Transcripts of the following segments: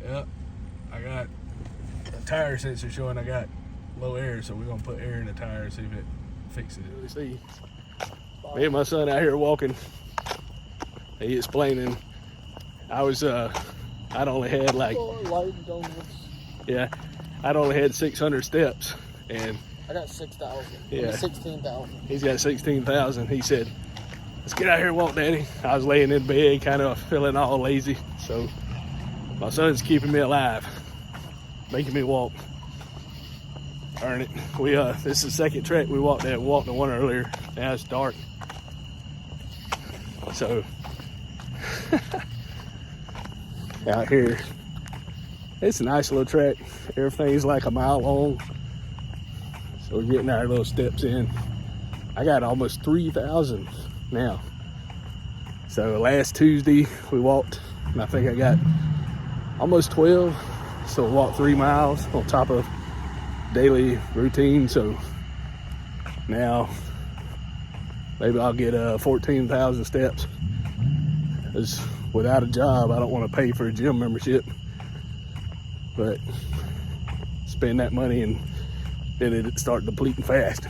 Yep. I got a tire sensor showing I got low air, so we're gonna put air in the tire and see if it fixes it. See, me and my son out here walking. He explaining I'd only had like, yeah, I'd only had 600 steps, and I got 6,000. Yeah, 16,000. He's got 16,000. He said, "Let's get out here and walk, Daddy." I was laying in bed, kind of feeling all lazy, so my son's keeping me alive, making me walk. Earn it. This is the second trek we walked the one earlier. Now it's dark, so out here, it's a nice little trek. Everything's like a mile long, so we're getting our little steps in. I got almost 3,000 now. So last Tuesday we walked, and I think I got almost 12. So we walked 3 miles on top of daily routine. So now maybe I'll get 14,000 steps. Because without a job, I don't want to pay for a gym membership, but spend that money and then it start depleting fast.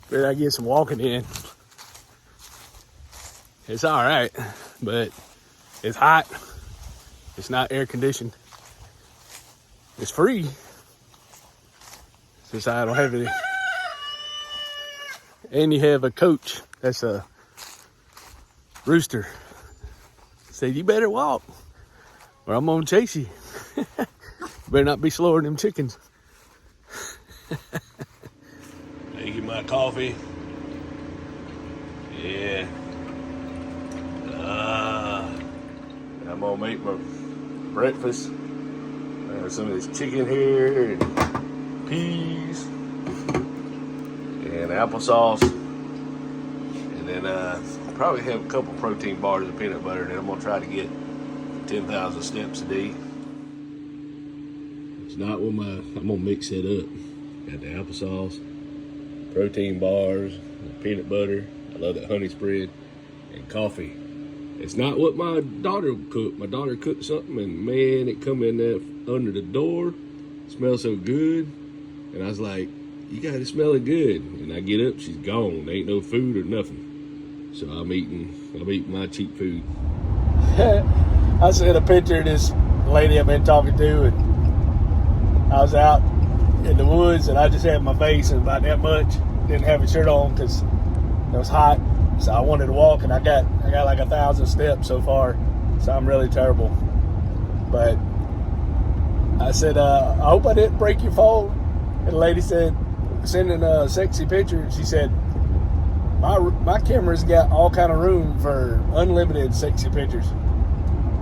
But I get some walking in. It's all right, but it's hot. It's not air conditioned. It's free, since I don't have any. And you have a coach that's a rooster. Said, "You better walk or I'm gonna chase you." You better not be slower than them chickens. I get my coffee. Yeah. I'm gonna make my breakfast. Some of this chicken here and peas and applesauce, and then probably have a couple protein bars of peanut butter. And then I'm gonna try to get 10,000 steps a day. It's not with I'm gonna mix it up. Got the applesauce, protein bars, peanut butter. I love that honey spread, and coffee. It's not what my daughter cooked. My daughter cooked something, and man, it come in there under the door. It smells so good, and I was like, "You got it smelling good." And I get up, she's gone. There ain't no food or nothing. So I'm eating my cheap food. I sent a picture of this lady I've been talking to, and I was out in the woods, and I just had my face in about that much. Didn't have a shirt on because it was hot. So I wanted to walk, and I got like 1,000 steps so far. So I'm really terrible. But I said, I hope I didn't break your phone. And the lady said, sending a sexy picture. She said, my camera's got all kind of room for unlimited sexy pictures.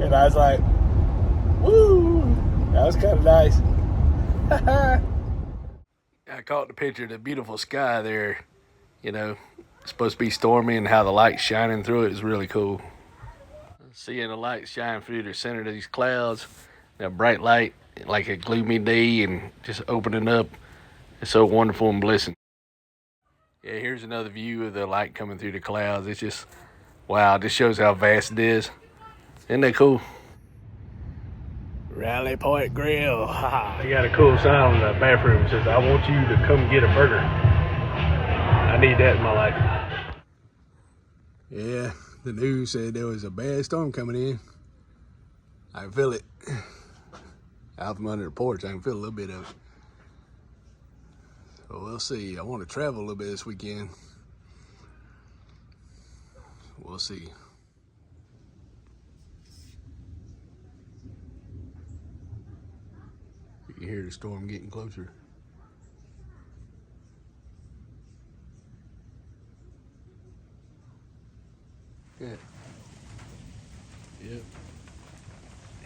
And I was like, woo, that was kind of nice. I caught the picture of the beautiful sky there. You know, it's supposed to be stormy, and how the light's shining through it is really cool. Seeing the light shine through the center of these clouds, that bright light, like a gloomy day, and just opening up. It's so wonderful and blessing. Yeah, here's another view of the light coming through the clouds. It's just, wow, this shows how vast it is. Isn't that cool? Rally Point Grill. They got a cool sign on the bathroom that says, "I want you to come get a burger." I need that in my life. Yeah, the news said there was a bad storm coming in. I can feel it. Out from under the porch, I can feel a little bit of it. So we'll see. I want to travel a little bit this weekend. We'll see. You can hear the storm getting closer. Yeah. Yep.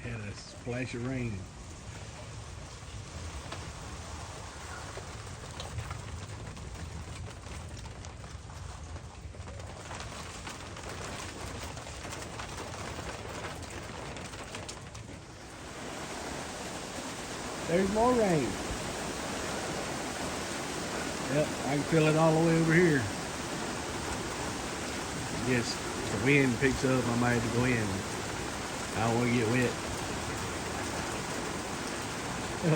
Had a splash of rain. There's more rain. Yep, I can feel it all the way over here. I guess if the wind picks up, I might have to go in. I don't want to get wet. I'm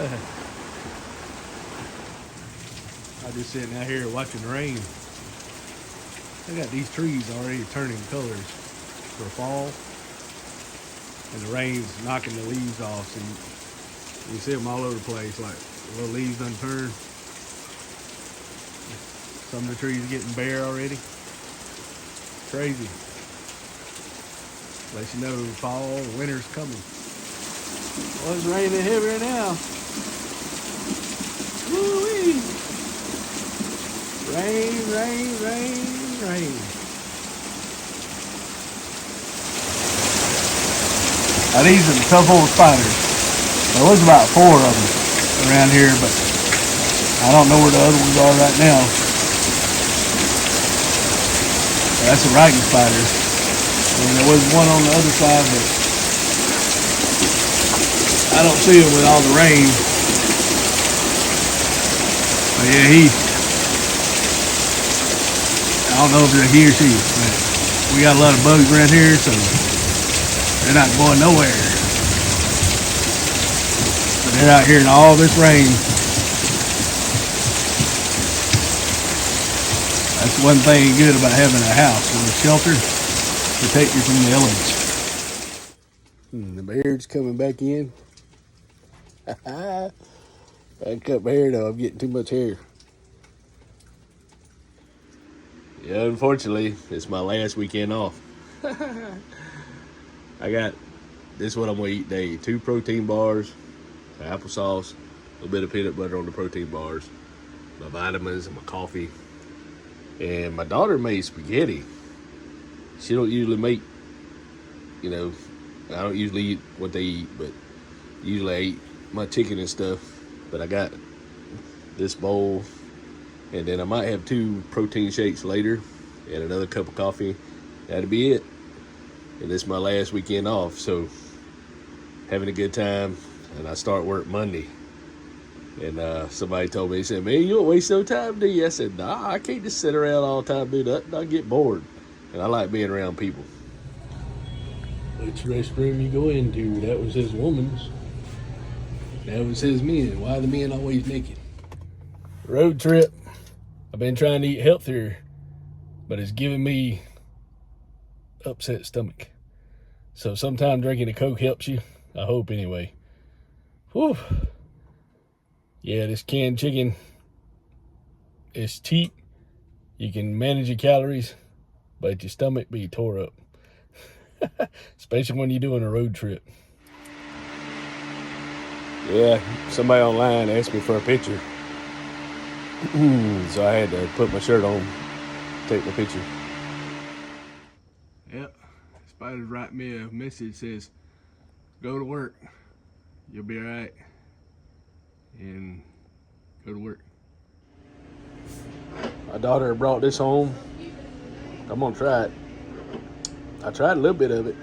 just sitting out here watching the rain. I got these trees already turning colors for fall, and the rain's knocking the leaves off. So you see them all over the place, like the little leaves done turned. Some of the trees getting bare already. Crazy. Let you know fall, winter's coming. Well, it's raining heavier now. Woo-wee. Rain, rain, rain, rain. Now these are the tough old spiders. There was about 4 of them around here, but I don't know where the other ones are right now. That's a writing spider. And there was one on the other side, but I don't see him with all the rain. But yeah, I don't know if they're he or she, but we got a lot of bugs around here, so they're not going nowhere. But they're out here in all this rain. That's one thing good about having a house with a shelter, protect you from the elements. The beard's coming back in. I cut my hair though, I'm getting too much hair. Yeah, unfortunately, it's my last weekend off. I got, this is what I'm gonna eat today. 2 protein bars, applesauce, a little bit of peanut butter on the protein bars, my vitamins and my coffee. And my daughter made spaghetti. She don't usually make, I don't usually eat what they eat, but usually I eat my chicken and stuff. But I got this bowl, and then I might have 2 protein shakes later and another cup of coffee. That'll be it. And this is my last weekend off, so having a good time. And I start work Monday. And somebody told me, he said, man, you don't waste no time, do you? I said, nah, I can't just sit around all the time, do that. I get bored. And I like being around people. Which restroom you go into? That was his woman's. That was his men. Why are the men always naked? Road trip. I've been trying to eat healthier, but it's giving me upset stomach. So sometimes drinking a Coke helps you. I hope anyway. Whew. Yeah, this canned chicken is cheap. You can manage your calories, but your stomach be tore up. Especially when you're doing a road trip. Yeah, somebody online asked me for a picture. So I had to put my shirt on, take my picture. Yep, Spider's writing me a message that says, go to work, you'll be all right. And go to work. My daughter brought this home. I'm gonna try it. I tried a little bit of it.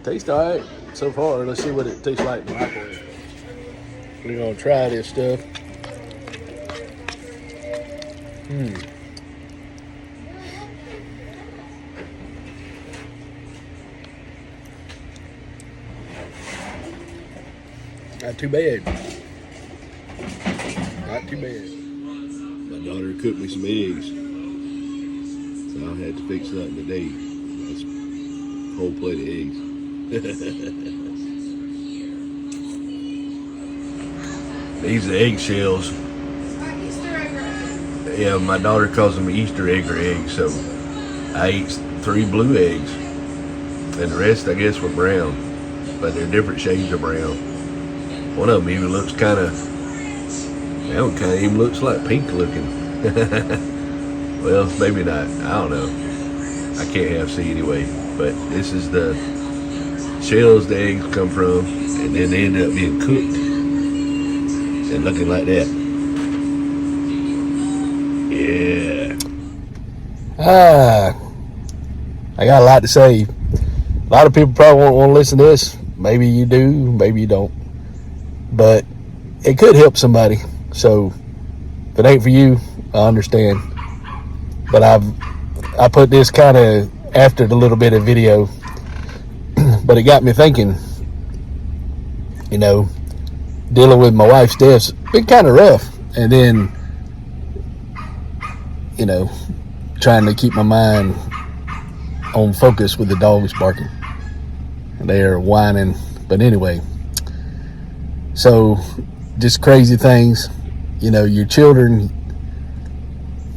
Tastes alright so far. Let's see what it tastes like in the microwave. We're gonna try this stuff. Not too bad. Not too bad. My daughter cooked me some eggs, so I had to fix something today. That's a whole plate of eggs. These are eggshells. Yeah, my daughter calls them Easter egg or eggs, so I ate 3 blue eggs, and the rest I guess were brown, but they're different shades of brown. One of them even looks kind of, that one kind of even looks like pink looking. Well, maybe not. I don't know. I can't half see anyway. But this is the shells the eggs come from, and then they end up being cooked and looking like that. Yeah. I got a lot to say. A lot of people probably won't want to listen to this. Maybe you do, maybe you don't. But it could help somebody. So if it ain't for you, I understand. But I put this kind of after the little bit of video. But it got me thinking, dealing with my wife's death's been kind of rough. And then, you know, trying to keep my mind on focus with the dogs barking. They are whining. But anyway, so just crazy things. You know, your children,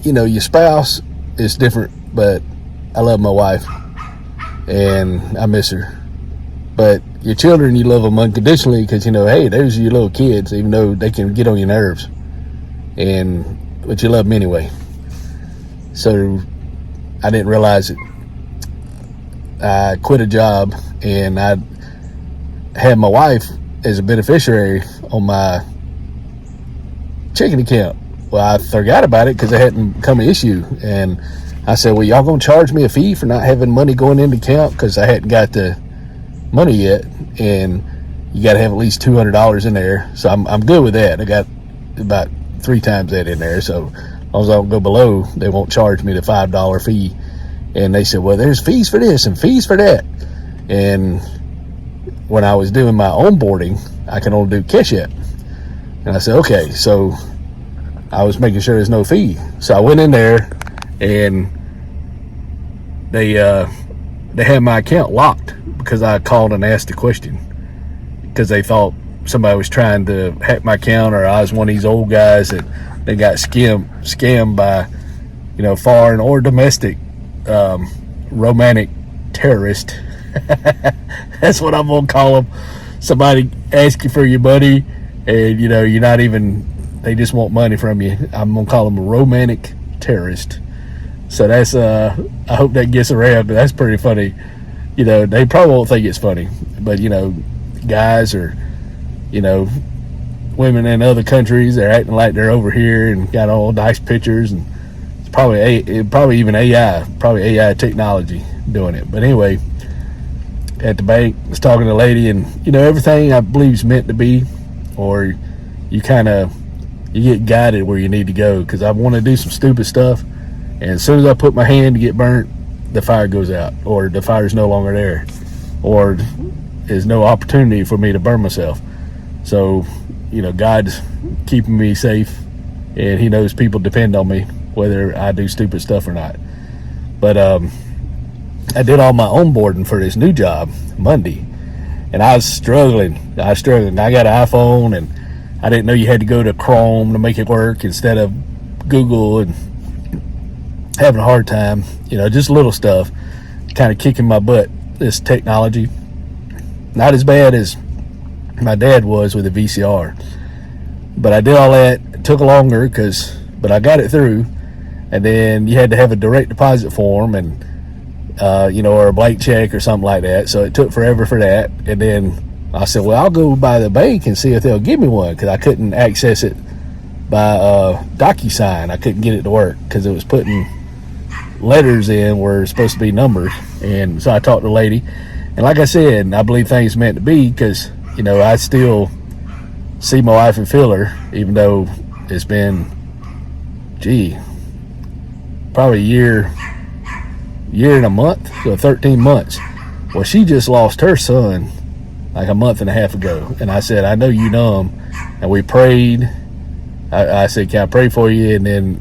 you know, your spouse is different, but I love my wife and I miss her. But your children, you love them unconditionally because, you know, hey, those are your little kids, even though they can get on your nerves. But you love them anyway. So I didn't realize it. I quit a job and I had my wife as a beneficiary on my checking account. Well, I forgot about it because it hadn't become an issue. And I said, well, y'all gonna charge me a fee for not having money going into account because I hadn't got the money yet, and you got to have at least $200 in there. So I'm good with that. I got about 3 times that in there. So as long as I don't go below, they won't charge me the $5 fee. And they said, well, there's fees for this and fees for that. And when I was doing my onboarding, I can only do Cash App. And I said, okay. So I was making sure there's no fee. So I went in there, and they had my account locked because I called and asked a question because they thought somebody was trying to hack my account, or I was one of these old guys that they got scammed by, you know, foreign or domestic romantic terrorist. That's what I'm gonna call them. Somebody asks you for your money, and you know you're not even. They just want money from you. I'm gonna call them a romantic terrorist. So that's I hope that gets around. But that's pretty funny. You know, they probably won't think it's funny, but you know, guys or, you know, women in other countries, they're acting like they're over here and got all nice pictures, and it's probably even AI technology doing it. But anyway, at the bank, I was talking to a lady, and you know, everything I believe is meant to be, or you get guided where you need to go. Because I want to do some stupid stuff, and as soon as I put my hand to get burnt, the fire goes out, or the fire is no longer there, or there's no opportunity for me to burn myself. So, you know, God's keeping me safe, and he knows people depend on me, whether I do stupid stuff or not. But I did all my onboarding for this new job Monday, and I was struggling. I got an iPhone, and I didn't know you had to go to Chrome to make it work instead of Google, and having a hard time, you know, just little stuff, kind of kicking my butt, this technology. Not as bad as my dad was with the VCR, but I did all that. It took longer but I got it through. And then you had to have a direct deposit form, and you know, or a blank check or something like that. So it took forever for that. And then I said, well, I'll go by the bank and see if they'll give me one, because I couldn't access it by DocuSign. I couldn't get it to work because it was putting letters in where it's supposed to be numbers. And so I talked to the lady, and like I said, I believe things meant to be, because you know, I still see my wife and feel her, even though it's been probably a year and a month, so 13 months. Well, she just lost her son like a month and a half ago, and I said, I know you know him. And we prayed. I said, can I pray for you? And then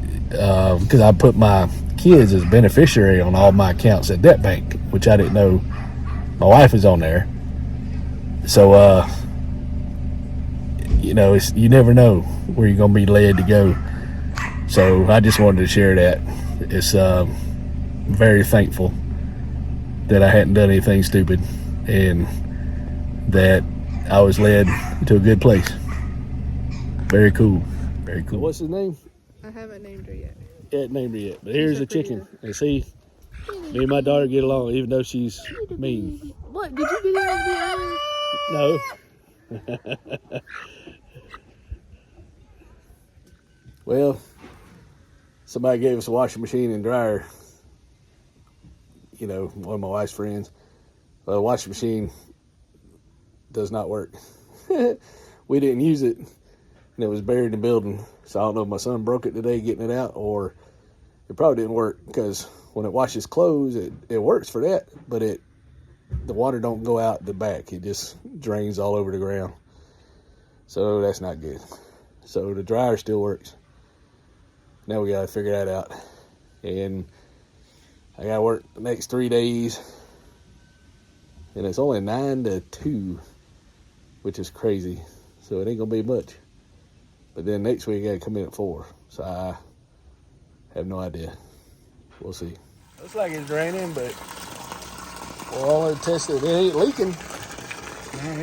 because I put my kids as beneficiary on all my accounts at that bank, which I didn't know my wife was on there. So you know, you never know where you're gonna be led to go. So I just wanted to share that. It's very thankful that I hadn't done anything stupid, and that I was led to a good place. Very cool. Very cool. What's his name? I haven't named her yet. Haven't named her yet. But here's a chicken. And see, me and my daughter get along, even though she's mean. What? Did you video of me earlier? No. Well, somebody gave us a washing machine and dryer. You know, one of my wife's friends. Well, the washing machine does not work. We didn't use it, and it was buried in the building. So I don't know if my son broke it today getting it out, or it probably didn't work, because when it washes clothes, it works for that, but the water don't go out the back. It just drains all over the ground. So that's not good. So the dryer still works. Now we got to figure that out. And I got to work the next 3 days. And it's only 9 to 2, which is crazy. So it ain't going to be much. But then next week I got to come in at 4. So I have no idea. We'll see. Looks like it's draining, but we're all tested. It ain't leaking.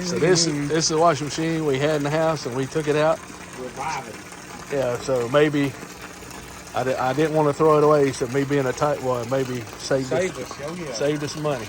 So this is the washing machine we had in the house, and we took it out. Reviving. Yeah, so maybe I didn't want to throw it away, so me being a tight one maybe saved us Oh, yeah. saved us money.